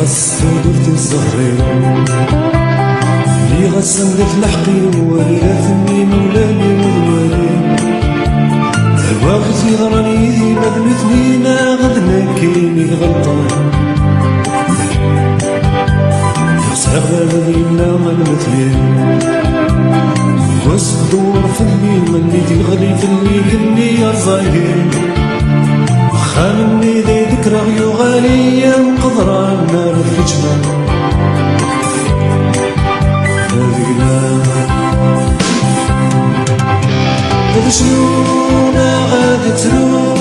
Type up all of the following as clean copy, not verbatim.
درت الزهرين لي غسندت لحقي ولا ثمي مولاني والوالي واغتي ضرني مذنتني لا غدنا كيني غلطان صغر ذينا غلبتني وصدور في الليل مني تغلي في الليل كني يا صاير خامني ذي ذكرى يغالي مقدرة النار في جبال هذا شنونا غادي تروح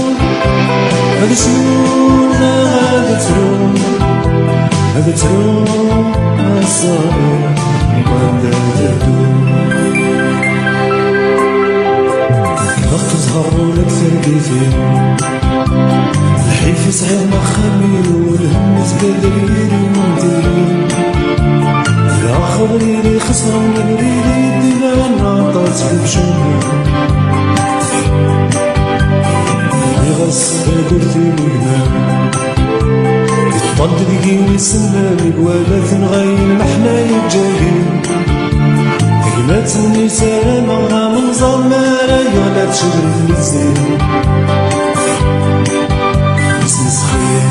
هذا شنونا غادي تروح هذا تروح الصابر وانت تدوم وقت تظهر ولك ترديتي الحيف يسعد ما خمير والهم زقادريري ومديري لا خبريري خسر من بريدي الدنيا نعطات في بشومي يغص قلتي مقدام يطلد دقي ويسلم قوالات نغير محنايا الجاهل كلمات سلام غام نظام رايا لا تشغل في الزين بسنس خير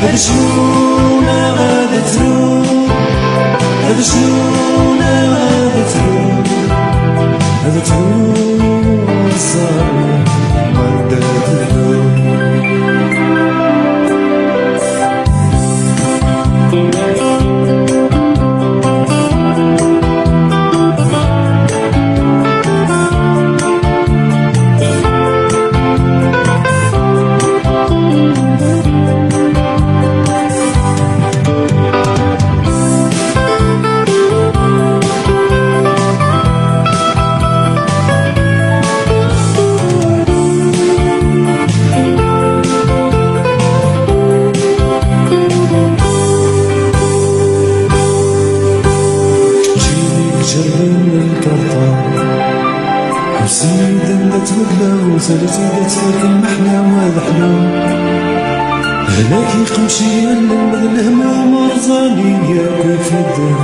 هذا شنونا غادي تروح هذا شنونا غادي تروح هذا تروح صار وانت تدوم سيدا تبدلا وسالتي تفارك المحنى وهذا حلو هلاكي قمشي اللم الهموم ورزاني يا في الدم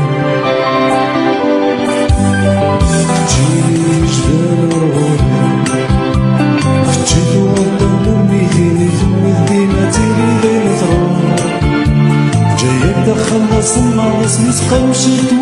تجيني جبال ورغولي فتشيت وغدا نميتيني ثم ديما تيري ليلة روح جاية تدخل نص الناس نسقى مشيت